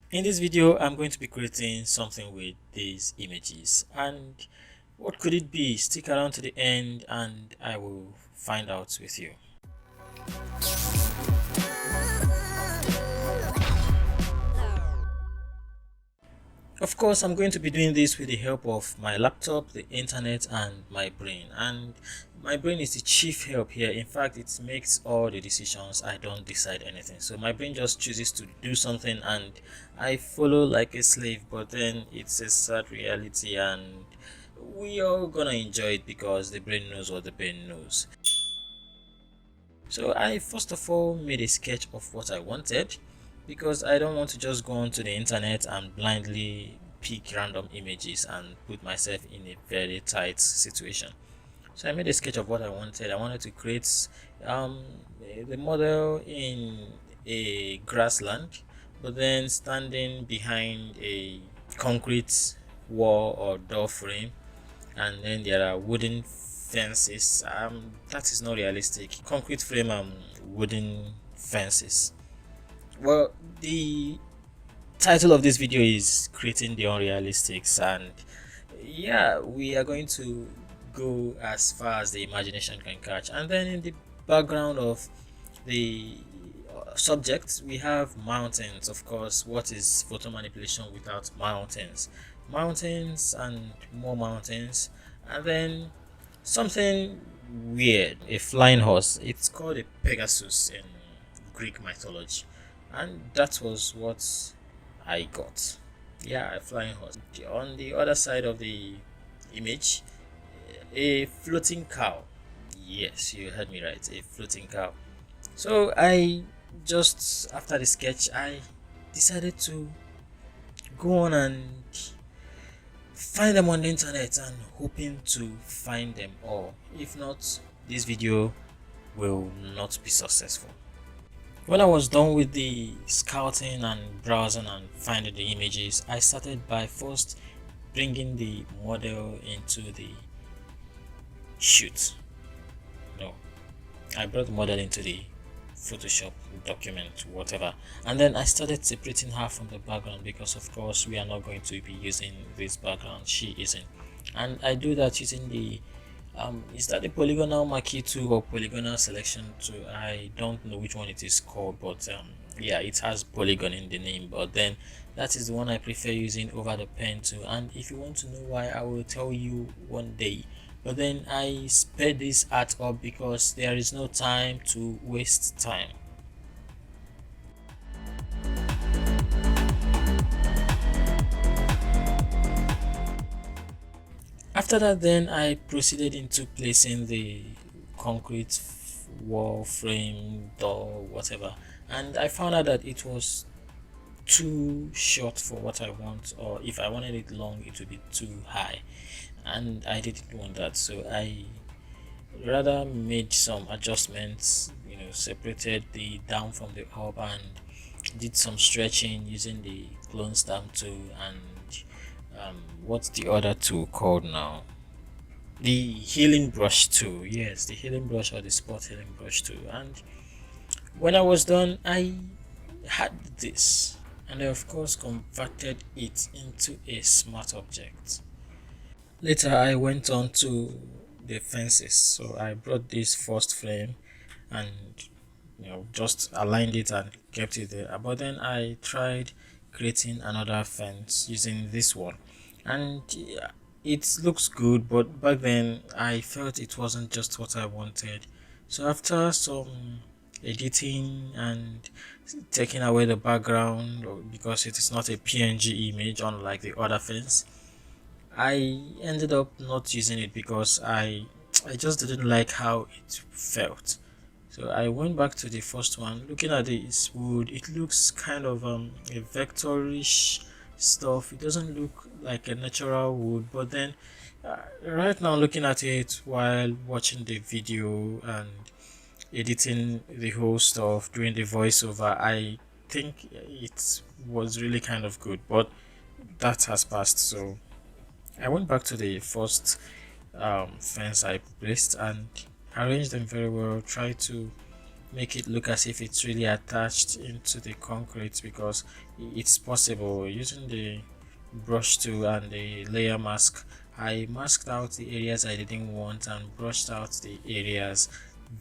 In this video, I'm going to be creating something with these images. And what could it be? Stick around to the end and I will find out with you. Of course, I'm going to be doing this with the help of my laptop, the internet, and my brain. And my brain is the chief help here. In fact, it makes all the decisions. I don't decide anything. So my brain just chooses to do something and I follow like a slave. But then it's a sad reality and we are gonna enjoy it because the brain knows what the brain knows. So I first of all made a sketch of what I wanted because I don't want to just go onto the internet and blindly pick random images and put myself in a very tight situation. So I made a sketch of what I wanted. I wanted to create um, the model in a grassland, but then standing behind a concrete wall or door frame, and then there are wooden fences. That is not realistic. Concrete frame and wooden fences. Well, the title of this video is creating the unrealistics, and yeah, we are going to go as far as the imagination can catch. And then in the background of the subject, we have mountains. Of course, what is photo manipulation without mountains? Mountains and more mountains, and then something weird, a flying horse. It's called a Pegasus in Greek mythology, and that was what I got. Yeah, a flying horse. On the other side of the image, a floating cow. Yes, you heard me right, a floating cow. So I just after the sketch, I decided to go on and find them on the internet and hoping to find them all. If not, this video will not be successful. When I was done with the scouting and browsing and finding the images, I started by first bringing the model into the shoot. No, I brought the model into the Photoshop document, whatever, and then I started separating her from the background because, of course, we are not going to be using this background. She isn't, and I do that using the is that the polygonal marquee tool or polygonal selection tool? I don't know which one it is called, but yeah, it has polygon in the name, but then that is the one I prefer using over the pen tool. And if you want to know why, I will tell you one day. But then I sped this art up because there is no time to waste time. After that, then I proceeded into placing the concrete wall frame, door, whatever, and I found out that it was too short for what I want, or if I wanted it long, it would be too high, and I didn't want that. So I rather made some adjustments, separated the down from the up and did some stretching using the clone stamp tool and what's the other tool called now, the healing brush tool. Yes, the healing brush or the spot healing brush tool. And when I was done, I had this, and I of course converted it into a smart object. Later I went on to the fences, so I brought this first frame and just aligned it and kept it there. But then I tried creating another fence using this one, and yeah, it looks good, but back then I felt it wasn't just what I wanted. So after some editing and taking away the background, because it is not a PNG image unlike the other fence, I ended up not using it because I just didn't like how it felt. So I went back to the first one. Looking at this wood, it looks kind of a vectorish stuff. It doesn't look like a natural wood. But then right now, looking at it while watching the video and editing the whole stuff, doing the voiceover, I think it was really kind of good. But that has passed, so I went back to the first fence I placed and arranged them very well. Tried to make it look as if it's really attached into the concrete, because it's possible using the brush tool and the layer mask. I masked out the areas I didn't want and brushed out the areas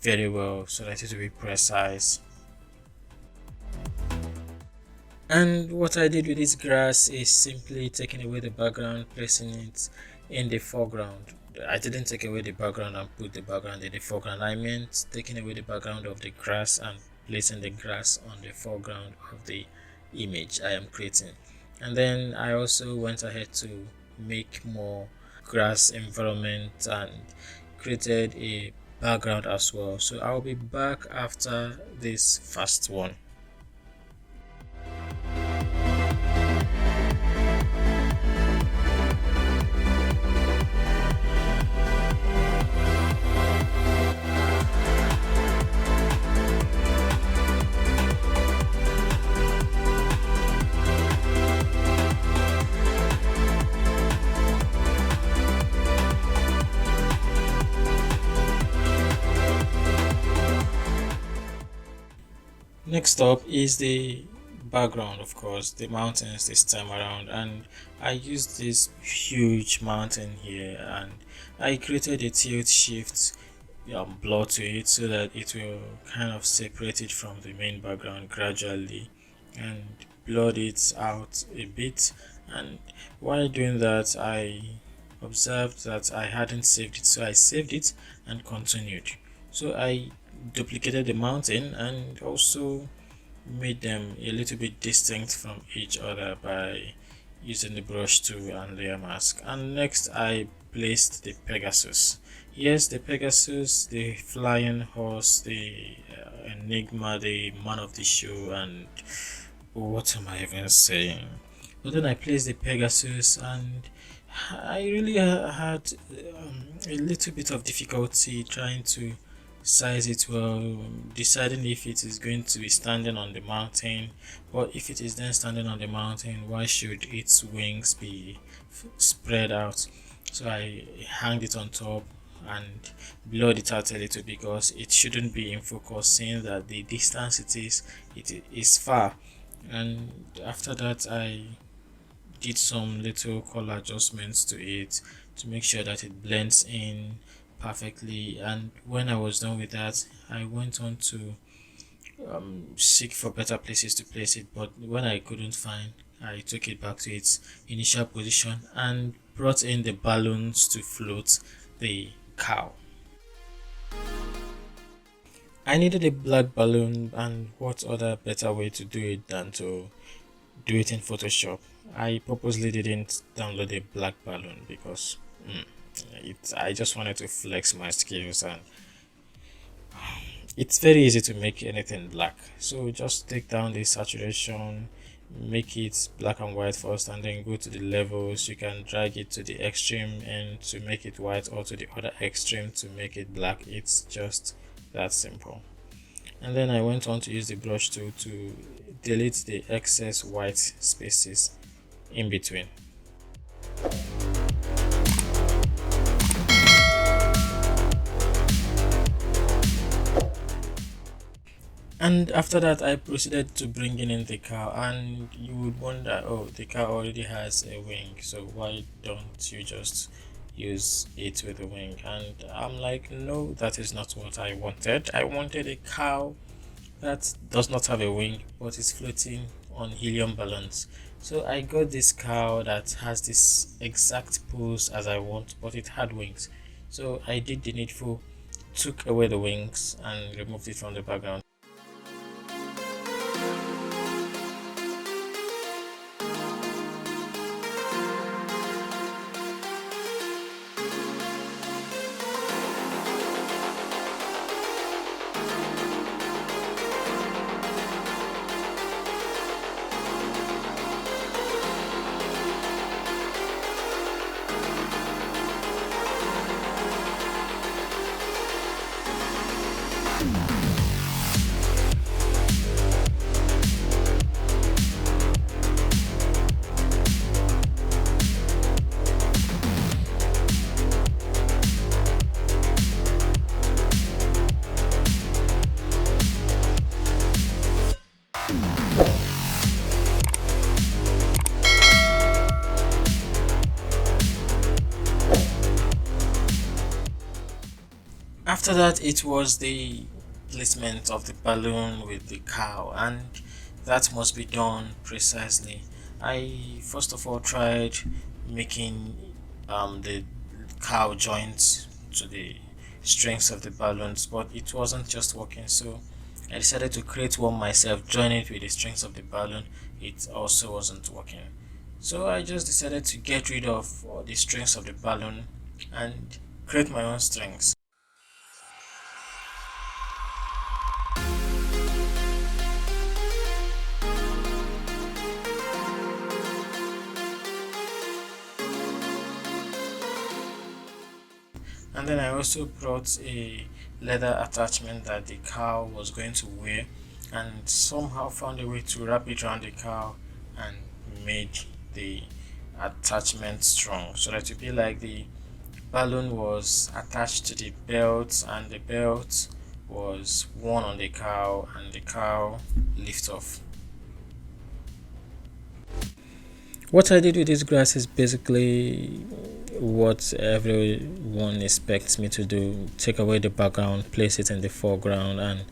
very well so that it will be precise. And what I did with this grass is simply taking away the background, placing it in the foreground. I didn't take away the background and put the background in the foreground. I meant taking away the background of the grass and placing the grass on the foreground of the image I am creating. And then I also went ahead to make more grass environment and created a background as well. So I'll be back after this first one. Next up is the background, of course, the mountains this time around, and I used this huge mountain here, and I created a tilt shift blur to it so that it will kind of separate it from the main background gradually, and blurred it out a bit. And while doing that, I observed that I hadn't saved it, so I saved it and continued. So I duplicated the mountain and also made them a little bit distinct from each other by using the brush tool and layer mask. And next I placed the Pegasus. Yes, the Pegasus, the flying horse, the enigma, the man of the show, and what am I even saying? But then I placed the Pegasus, and I really had a little bit of difficulty trying to size it well, deciding if it is going to be standing on the mountain, or if it is then standing on the mountain, why should its wings be spread out? So I hanged it on top and blurred it out a little because it shouldn't be in focus, seeing that the distance it is far. And after that I did some little color adjustments to it to make sure that it blends in perfectly. And when I was done with that, I went on to seek for better places to place it, but when I couldn't find, I took it back to its initial position and brought in the balloons to float the cow. I needed a black balloon, and what other better way to do it than to do it in Photoshop. I purposely didn't download a black balloon because I just wanted to flex my skills, and it's very easy to make anything black. So just take down the saturation, make it black and white first, and then go to the levels. You can drag it to the extreme end to make it white, or to the other extreme to make it black. It's just that simple. And then I went on to use the brush tool to delete the excess white spaces in between. And after that I proceeded to bringing in the car, and you would wonder, oh, the car already has a wing, so why don't you just use it with a wing? And I'm like, no, that is not what I wanted. I wanted a cow that does not have a wing but is floating on helium balloons. So I got this cow that has this exact pose as I want, but it had wings. So I did the needful, took away the wings and removed it from the background. After that, it was the placement of the balloon with the cow, and that must be done precisely. I first of all tried making the cow joints to the strings of the balloons, but it wasn't just working. So I decided to create one myself, join it with the strings of the balloon. It also wasn't working. So I just decided to get rid of all the strings of the balloon and create my own strings. And then I also brought a leather attachment that the cow was going to wear, and somehow found a way to wrap it around the cow and made the attachment strong so that it would be like the balloon was attached to the belt, and the belt was worn on the cow and the cow lift off. What I did with this grass is basically what everyone expects me to do: take away the background, place it in the foreground, and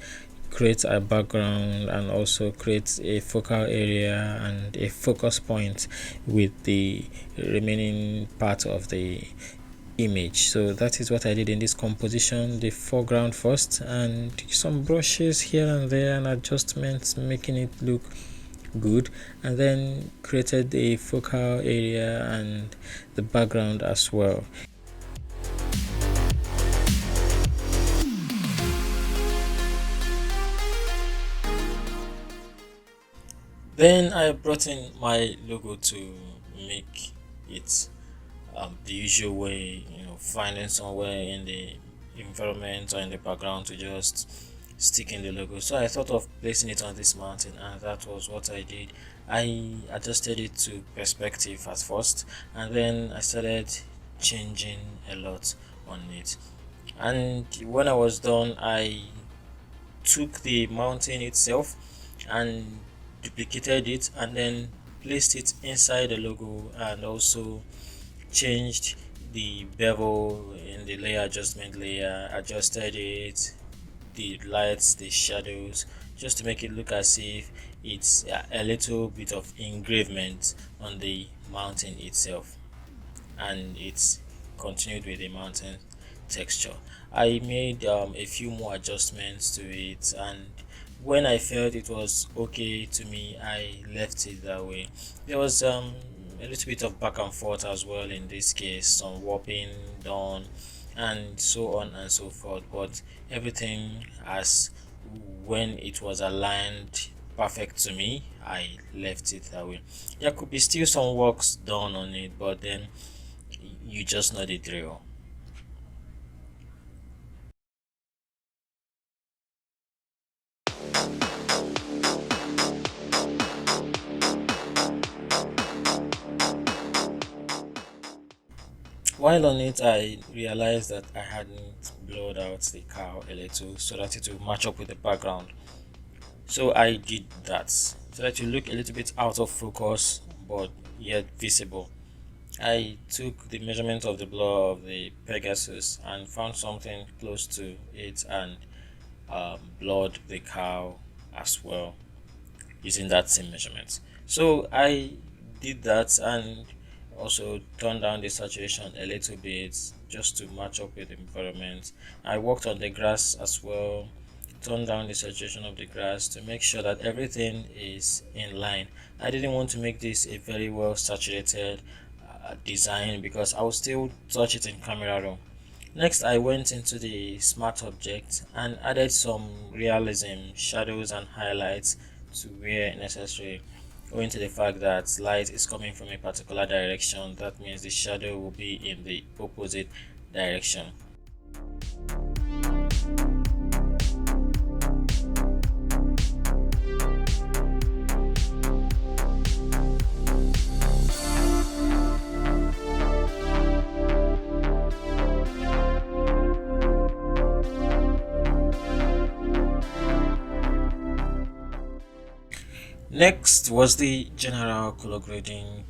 create a background, and also create a focal area and a focus point with the remaining part of the image. So that is what I did in this composition: the foreground first, and some brushes here and there and adjustments, making it look good, and then created a focal area and the background as well. Then I brought in my logo to make it the usual way, finding somewhere in the environment or in the background to just stick in the logo. So I thought of placing it on this mountain, and that was what I did. I adjusted it to perspective at first, and then I started changing a lot on it. And when I was done, I took the mountain itself and duplicated it, and then placed it inside the logo, and also changed the bevel in the layer adjustment layer, adjusted it, the lights, the shadows, just to make it look as if it's a little bit of engravement on the mountain itself, and it's continued with the mountain texture. I made a few more adjustments to it, and when I felt it was okay to me, I left it that way. There was a little bit of back and forth as well in this case, some warping done and so on and so forth, but everything, as when it was aligned perfect to me, I left it that way. There could be still some works done on it, but then you just know the drill. While on it, I realized that I hadn't blurred out the cow a little so that it will match up with the background. So I did that so that you look a little bit out of focus but yet visible. I took the measurement of the blur of the Pegasus and found something close to it, and blurred the cow as well using that same measurement. So I did that, and also turned down the saturation a little bit just to match up with the environment. I worked on the grass as well, turned down the saturation of the grass to make sure that everything is in line. I didn't want to make this a very well saturated design because I will still touch it in camera raw. Next, I went into the smart object and added some realism, shadows and highlights to where necessary. Owing to the fact that light is coming from a particular direction, that means the shadow will be in the opposite direction. Next was the general color grading,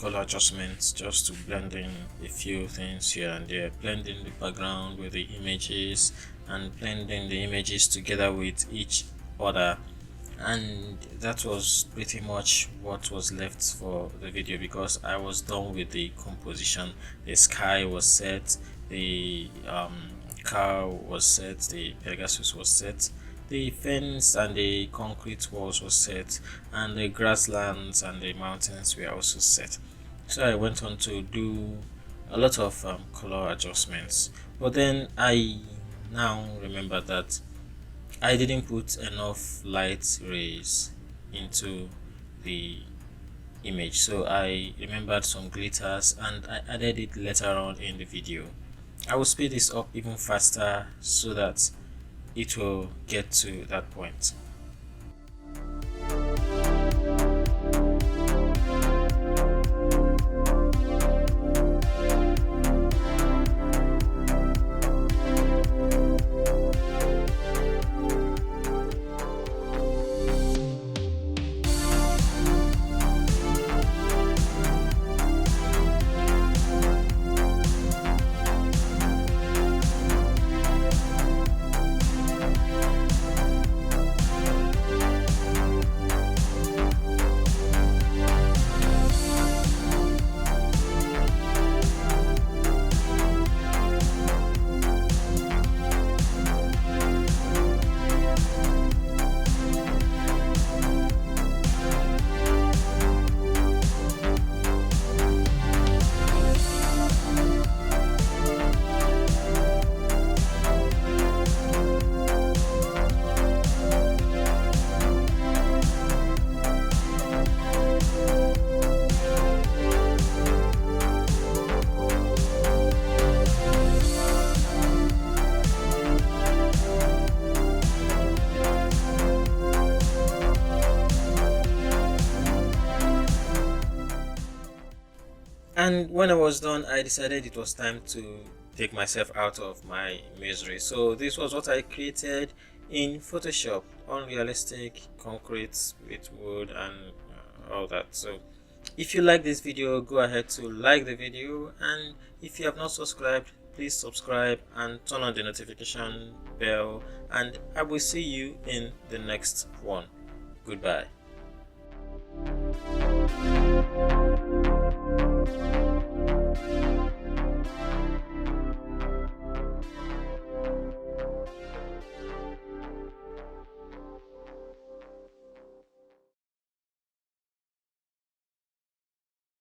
color adjustments, just to blend in a few things here and there, blending the background with the images and blending the images together with each other. And that was pretty much what was left for the video, because I was done with the composition. The sky was set, the car was set, the Pegasus was set, the fence and the concrete walls was set, and the grasslands and the mountains were also set. So I went on to do a lot of color adjustments, but then I now remember that I didn't put enough light rays into the image, so I remembered some glitters and I added it later on in the video. I will speed this up even faster so that it will get to that point. And when I was done, I decided it was time to take myself out of my misery. So this was what I created in Photoshop: unrealistic concrete with wood and all that. So if you like this video, go ahead to like the video, and if you have not subscribed, please subscribe and turn on the notification bell, and I will see you in the next one. Goodbye.